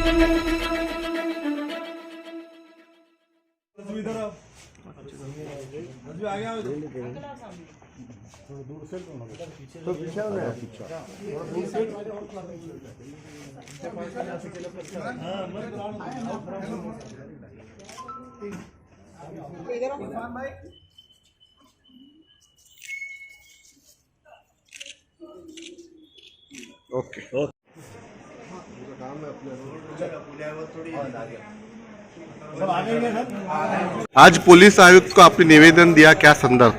तो पीछे ओके आज पुलिस आयुक्त को आपने निवेदन दिया, क्या संदर्भ?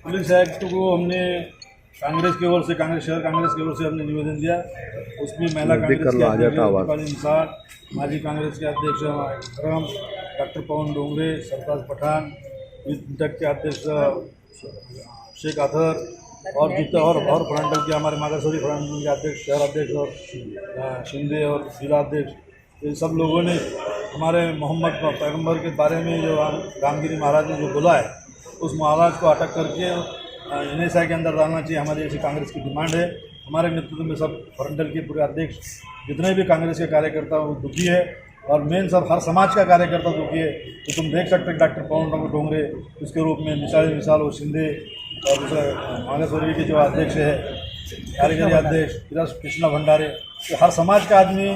पुलिस आयुक्त को हमने कांग्रेस की ओर से, शहर कांग्रेस की ओर से हमने निवेदन दिया। उसमें महिला कांग्रेस के अध्यक्ष माजी कांग्रेस के अध्यक्ष अकरम, डॉक्टर पवन डोंगरे, सरताज पठान, इंटक के अध्यक्ष शेख अतहर और जितने और फ्रंटल के हमारे मागासोरी फ्रंटल के अध्यक्ष, शहर अध्यक्ष और शिंदे और जिला अध्यक्ष, ये सब लोगों ने हमारे मोहम्मद पैगंबर के बारे में जो रामगिरी महाराज ने जो बोला है, उस महाराज को अटक करके NSI के अंदर डालना चाहिए। हमारी ऐसी कांग्रेस की डिमांड है। हमारे नेतृत्व में सब फ्रंटल के पूरे अध्यक्ष, जितने भी कांग्रेस के कार्यकर्ता वो दुखी है और मेन सब हर समाज का कार्यकर्ता दुखी है। तो तुम देख सकते हैं डॉक्टर पवन डोंगरे उसके रूप में मिसाल वो शिंदे और दूसरा मागासोरी के जो अध्यक्ष है, कार्यकारी अध्यक्ष कृष्णा भंडारे, तो हर समाज का आदमी।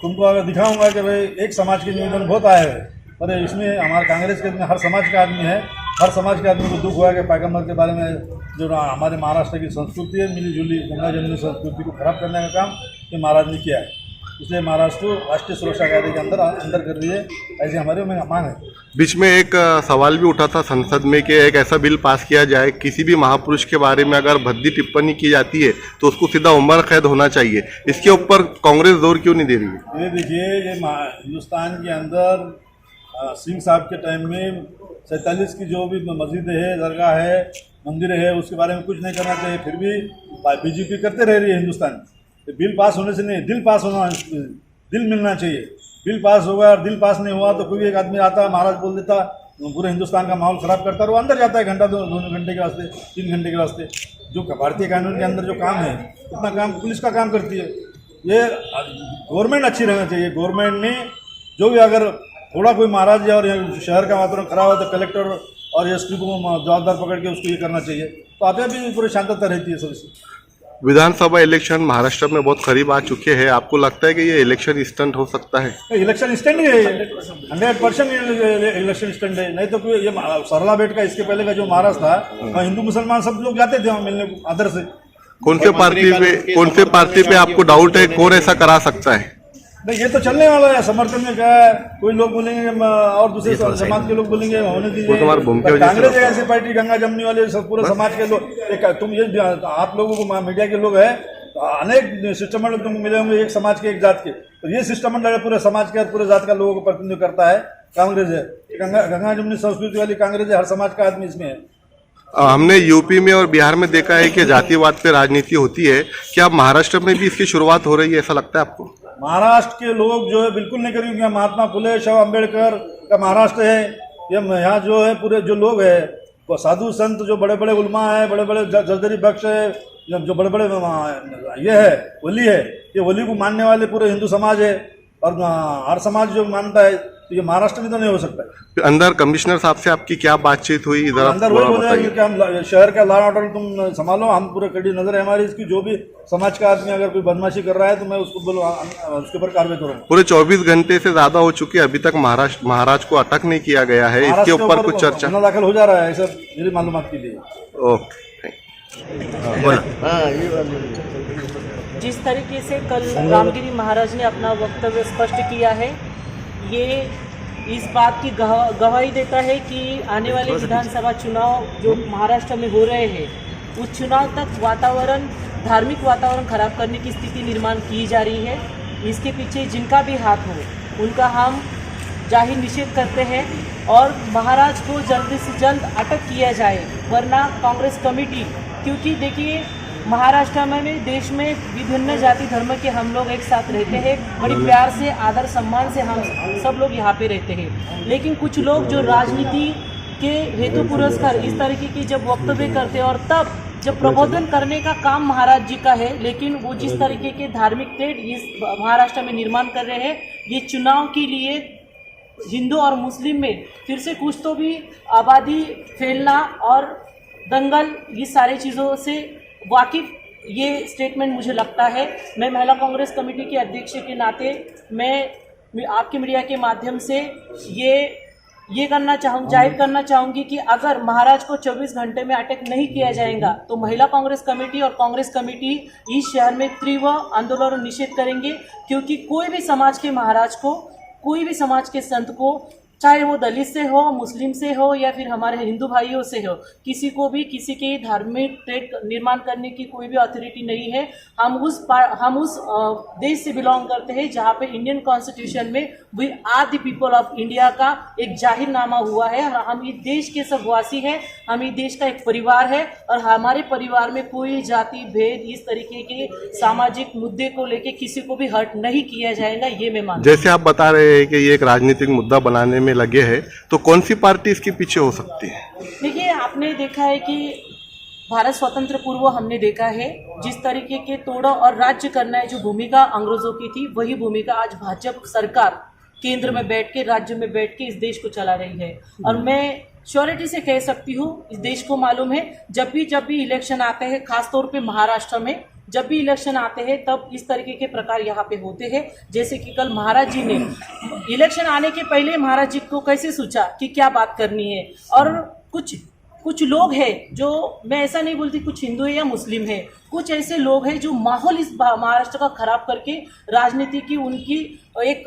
तुमको अगर दिखाऊंगा कि भाई एक समाज के निवेदन बहुत आए हैं, पर इसमें हमारे कांग्रेस के हर समाज का आदमी है। हर समाज के आदमी को दुख हुआ कि पैगंबर के बारे में जो हमारे महाराष्ट्र की संस्कृति है, मिली जुली गंगा जमुनी संस्कृति को खराब करने का काम ये महाराज ने किया है। इसलिए महाराष्ट्र राष्ट्रीय सुरक्षा कायदे के अंदर कर रही है, ऐसी हमारी मांग है। बीच में एक सवाल भी उठा था संसद में कि एक ऐसा बिल पास किया जाए, किसी भी महापुरुष के बारे में अगर भद्दी टिप्पणी की जाती है तो उसको सीधा उम्र कैद होना चाहिए। इसके ऊपर कांग्रेस जोर क्यों नहीं दे रही है? ये देखिए, ये हिंदुस्तान के अंदर सिंह साहब के टाइम में 47 की जो भी मस्जिद है, दरगाह है, मंदिर है, उसके बारे में कुछ नहीं करना चाहिए। फिर भी बीजेपी करते रह रही है हिंदुस्तान में। बिल पास होने से नहीं, दिल पास होना, दिल मिलना चाहिए। बिल पास होगा और दिल पास नहीं हुआ तो कोई एक आदमी आता, महाराज बोल देता, पूरे हिंदुस्तान का माहौल ख़राब करता और वो अंदर जाता है घंटा, 2 घंटे के वास्ते, 3 घंटे के वास्ते। जो भारतीय कानून के अंदर जो काम है उतना काम पुलिस का काम करती है। ये गवर्नमेंट अच्छी रहना चाहिए। गवर्नमेंट ने जो भी अगर थोड़ा कोई महाराज और शहर का वातावरण खराब हो तो कलेक्टर और एसपी को जवाबदार पकड़ के उसको ये करना चाहिए, तो आप भी पूरी शांतता रहती है सबसे। विधानसभा इलेक्शन महाराष्ट्र में बहुत करीब आ चुके हैं, आपको लगता है कि ये इलेक्शन स्टंट हो सकता है? इलेक्शन स्टंट ही है, 100% इलेक्शन स्टंट है। नहीं तो कोई ये सरला बेट का इसके पहले का जो महाराज था, हिंदू मुसलमान सब लोग जाते थे वहाँ मिलने को अदर से। कौन से पार्टी पे आपको डाउट है, कौन ऐसा करा सकता है? नहीं, ये तो चलने वाला है। समर्थन में क्या है, कोई लोग बोलेंगे और दूसरे समाज के लोग बोलेंगे होने दीजिए। कांग्रेस ऐसी पार्टी, गंगा जमुनी वाले सब पूरे समाज के लोग, तुम ये आप लोगों को मीडिया के लोग हैं, अनेक सिस्टम तुमको मिले होंगे एक समाज के, एक जात के, तो ये सिस्टम पूरे समाज के और पूरे जात का लोगों को प्रतिनिधित्व करता है। कांग्रेस है, गंगा जमुनी संस्कृति वाली कांग्रेस है, हर समाज का आदमी इसमें है। हमने यूपी में और बिहार में देखा है कि जातिवाद पे राजनीति होती है, क्या महाराष्ट्र में भी इसकी शुरुआत हो रही है, ऐसा लगता है आपको? महाराष्ट्र के लोग जो है बिल्कुल नहीं करेंगे। महात्मा फुले, शिव अम्बेडकर का महाराष्ट्र है। ये यहाँ जो है पूरे जो लोग है, वो साधु संत, जो बड़े बड़े उलमा है, बड़े बड़े जरदरी बख्श है, जो बड़े बड़े ये है वली है, ये वली को मानने वाले पूरे हिंदू समाज है और हर समाज जो मानता है, तो ये महाराष्ट्र में तो नहीं हो सकता। अंदर कमिश्नर साहब से आपकी क्या बातचीत हुई? इधर अंदर वही बोल रहे हैं कि हम शहर का लॉ ऑर्डर तुम संभालो, हम पूरे कड़ी नजर है हमारी इसकी। जो भी समाज का आदमी अगर कोई बदमाशी कर रहा है तो मैं उसको बोलो, उसके ऊपर कार्रवाई करूँगा। पूरे 24 घंटे से ज्यादा हो चुके, अभी तक महाराज को अटक नहीं किया गया है, इसके ऊपर कुछ चर्चा? गुना दाखिल हो जा रहा है, ऐसा मेरी मालूमात के लिए। ओके, जिस तरीके से कल रामगिरी महाराज ने अपना वक्तव्य स्पष्ट किया है, ये इस बात की गवाही देता है कि आने वाले विधानसभा चुनाव जो महाराष्ट्र में हो रहे हैं, उस चुनाव तक वातावरण, धार्मिक वातावरण खराब करने की स्थिति निर्माण की जा रही है। इसके पीछे जिनका भी हाथ हो उनका हम जाहिर निषेध करते हैं और महाराज को जल्द से जल्द अटक किया जाए, वरना कांग्रेस कमेटी, क्योंकि देखिए महाराष्ट्र में, देश में विभिन्न जाति धर्म के हम लोग एक साथ रहते हैं, बड़ी प्यार से, आदर सम्मान से हम सब लोग यहाँ पे रहते हैं। लेकिन कुछ लोग जो राजनीति के हेतु पुरस्कार इस तरीके की जब वक्तव्य करते हैं और तब जब प्रबोधन करने का काम महाराज जी का है, लेकिन वो जिस तरीके के धार्मिक तेढ़ इस महाराष्ट्र में निर्माण कर रहे हैं, ये चुनाव के लिए हिंदू और मुस्लिम में फिर से कुछ तो भी आबादी फैलना और दंगल, ये सारी चीज़ों से वाकिफ ये स्टेटमेंट मुझे लगता है। मैं महिला कांग्रेस कमेटी के अध्यक्ष के नाते मैं आपके मीडिया के माध्यम से ये जाहिर करना चाहूँगी कि अगर महाराज को 24 घंटे में अटैक नहीं किया जाएगा तो महिला कांग्रेस कमेटी और कांग्रेस कमेटी इस शहर में तीव्र आंदोलन और निषेध करेंगे, क्योंकि कोई भी समाज के महाराज को, कोई भी समाज के संत को, चाहे वो दलित से हो, मुस्लिम से हो या फिर हमारे हिंदू भाइयों से हो, किसी को भी किसी के धार्मिक ट्रेड निर्माण करने की कोई भी अथॉरिटी नहीं है। हम उस देश से बिलोंग करते हैं जहाँ पे इंडियन कॉन्स्टिट्यूशन में we are the people of India का एक जाहिरनामा हुआ है। हम इस देश के सब वासी हैं, हम इस देश का एक परिवार है और हमारे परिवार में कोई जाति भेद इस तरीके के सामाजिक मुद्दे को लेके किसी को भी हर्ट नहीं किया जाएगा, ये मैं मानती हूँ। जैसे आप बता रहे हैं कि ये एक राजनीतिक मुद्दा बनाने में लगे हैं, तो कौन सी पार्टी इसके पीछे हो सकती है? देखिए, आपने देखा है कि भारत स्वतंत्र पूर्व हमने देखा है जिस तरीके के तोड़ और राज्य करना है जो भूमिका अंग्रेजों की थी, वही भूमिका आज भाजपा सरकार केंद्र में बैठ के, राज्य में बैठ के इस देश को चला रही है। और मैं श्योरिटी से कह सकती हूँ, इस देश को मालूम है जब भी इलेक्शन आते हैं, खासतौर पे महाराष्ट्र में जब भी इलेक्शन आते हैं तब इस तरीके के प्रकार यहाँ पे होते हैं। जैसे कि कल महाराज जी ने इलेक्शन आने के पहले महाराज जी को कैसे सोचा कि क्या बात करनी है, और कुछ लोग हैं जो, मैं ऐसा नहीं बोलती कुछ हिंदू है या मुस्लिम है, कुछ ऐसे लोग हैं जो माहौल इस महाराष्ट्र का खराब करके राजनीति की उनकी एक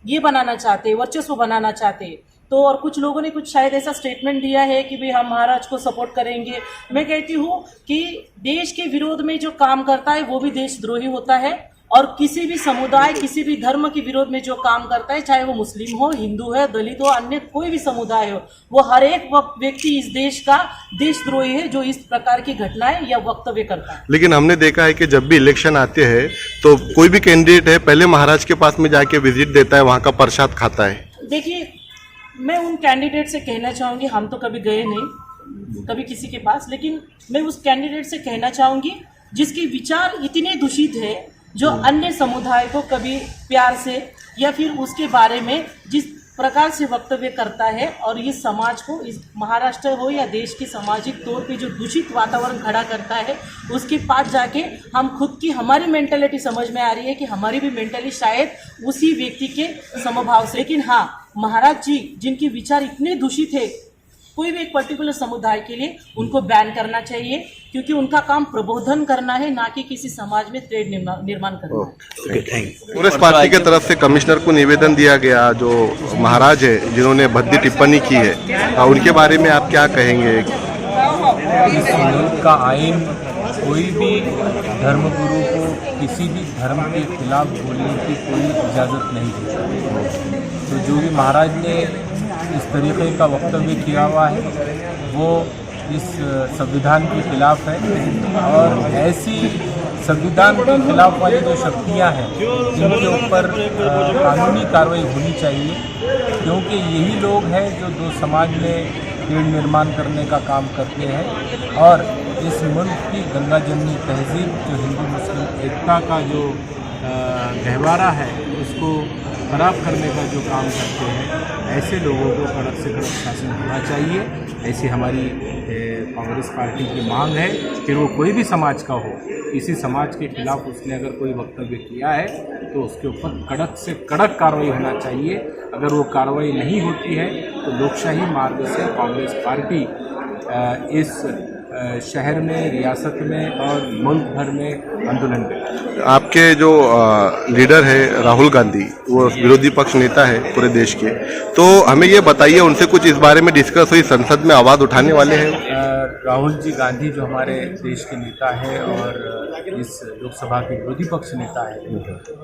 ये बनाना चाहते हैं, वर्चस्व बनाना चाहते हैं। तो और कुछ लोगों ने कुछ शायद ऐसा स्टेटमेंट दिया है कि भाई हम महाराज को सपोर्ट करेंगे। मैं कहती हूँ कि देश के विरोध में जो काम करता है वो भी देशद्रोही होता है, और किसी भी समुदाय, किसी भी धर्म के विरोध में जो काम करता है, चाहे वो मुस्लिम हो, हिंदू है, दलित हो, अन्य कोई भी समुदाय हो, वो हर एक व्यक्ति इस देश का देशद्रोही है जो इस प्रकार की घटनाएं या वक्तव्य करता है। लेकिन हमने देखा है कि जब भी इलेक्शन आते हैं तो कोई भी कैंडिडेट है पहले महाराज के पास में जाके विजिट देता है, वहाँ का प्रसाद खाता है। देखिए, मैं उन कैंडिडेट से कहना चाहूँगी, हम तो कभी गए नहीं कभी किसी के पास, लेकिन मैं उस कैंडिडेट से कहना चाहूँगी जिसके विचार इतने दूषित है, जो अन्य समुदाय को कभी प्यार से या फिर उसके बारे में जिस प्रकार से वक्तव्य करता है और इस समाज को, इस महाराष्ट्र हो या देश के सामाजिक तौर पे जो दूषित वातावरण खड़ा करता है, उसके पास जाके हम खुद की, हमारी मेंटालिटी समझ में आ रही है कि हमारी भी मेंटालिटी शायद उसी व्यक्ति के समभाव से। लेकिन हाँ, महाराज जी जिनके विचार इतने दूषित है, कोई भी एक पर्टिकुलर समुदाय के लिए उनको बैन करना चाहिए, क्योंकि उनका काम प्रबोधन करना है, ना कि किसी समाज में ट्रेड निर्माण करना है। कांग्रेस पार्टी की तरफ से कमिश्नर को निवेदन दिया गया, जो महाराज है जिन्होंने भद्दी टिप्पणी की है, उनके बारे में आप क्या कहेंगे? इस मुल्क का आइन कोई भी धर्मगुरु को किसी भी धर्म के खिलाफ बोलने की कोई इजाज़त नहीं देता। तो जो भी महाराज ने इस तरीके का वक्तव्य किया हुआ है वो इस संविधान के खिलाफ है, और ऐसी संविधान के खिलाफ वाली जो शक्तियां हैं जिनके ऊपर कानूनी कार्रवाई होनी चाहिए, क्योंकि यही लोग हैं जो दो समाज में भीड़ निर्माण करने का काम करते हैं और इस मुल्क की गंगा जमनी तहजीब, जो हिंदू मुस्लिम एकता का जो गहवारा है, उसको खराब करने का जो काम करते हैं। ऐसे लोगों को कड़क से कड़क शासन होना चाहिए, ऐसी हमारी कांग्रेस पार्टी की मांग है। फिर वो कोई भी समाज का हो, किसी समाज के खिलाफ उसने अगर कोई वक्तव्य किया है तो उसके ऊपर कड़क से कड़क कार्रवाई होना चाहिए। अगर वो कार्रवाई नहीं होती है तो लोकशाही मार्ग से कांग्रेस पार्टी इस शहर में, रियासत में और मुल्क भर में आंदोलन करें। आपके जो लीडर है राहुल गांधी, वो विरोधी पक्ष नेता है पूरे देश के, तो हमें ये बताइए उनसे कुछ इस बारे में डिस्कस हुई, संसद में आवाज़ उठाने वाले हैं? राहुल जी गांधी जो हमारे देश के नेता है और इस लोकसभा के विरोधी पक्ष नेता है,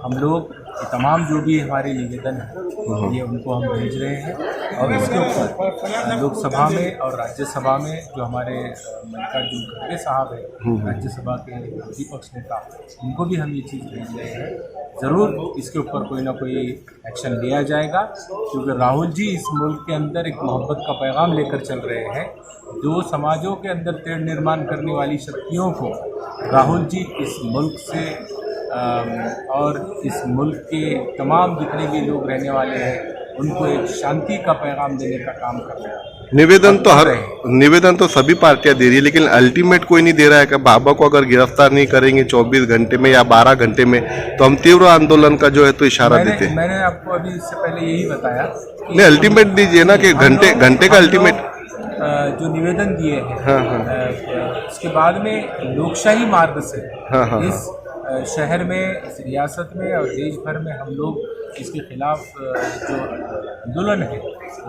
हम लोग तमाम जो भी हमारे निवेदन है ये उनको हम भेज रहे हैं, और इसके ऊपर लोकसभा में और राज्यसभा में जो हमारे मल्लिकार्जुन खड़गे साहब है, राज्यसभा के विरोधी पक्ष नेता, उनको भी हम ये चीज़ भेज रहे हैं। ज़रूर इसके ऊपर कोई ना कोई एक्शन लिया जाएगा, क्योंकि राहुल जी इस मुल्क के अंदर एक मोहब्बत का पैगाम लेकर चल रहे हैं। दो समाजों के अंदर तेड़ निर्माण करने वाली शक्तियों को राहुल जी इस मुल्क से और इस मुल्क के तमाम जितने भी लोग रहने वाले हैं उनको एक शांति का पैगाम देने का काम कर रहे हैं। निवेदन तो सभी पार्टियां दे रही है, लेकिन अल्टीमेट कोई नहीं दे रहा है कि बाबा को अगर गिरफ्तार नहीं करेंगे 24 घंटे में या 12 घंटे में तो हम तीव्र आंदोलन का जो है तो इशारा देते हैं। मैंने आपको अभी इससे पहले यही बताया नहीं, अल्टीमेट दीजिए ना कि घंटे का अल्टीमेट जो निवेदन दिए हैं। हाँ। उसके बाद में लोकशाही मार्ग से हाँ। इस शहर में, इस रियासत में और देश भर में हम लोग इसके खिलाफ जो आंदोलन है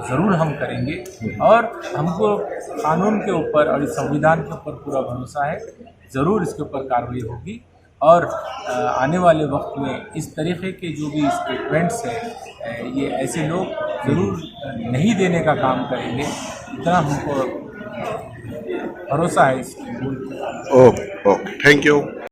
ज़रूर हम करेंगे और हमको कानून के ऊपर और इस संविधान के ऊपर पूरा भरोसा है, ज़रूर इसके ऊपर कार्रवाई होगी और आने वाले वक्त में इस तरीके के जो भी स्टेटमेंट्स हैं ये ऐसे लोग ज़रूर नहीं देने का काम करेंगे, इतना हमको भरोसा है इसकी। Okay, thank you.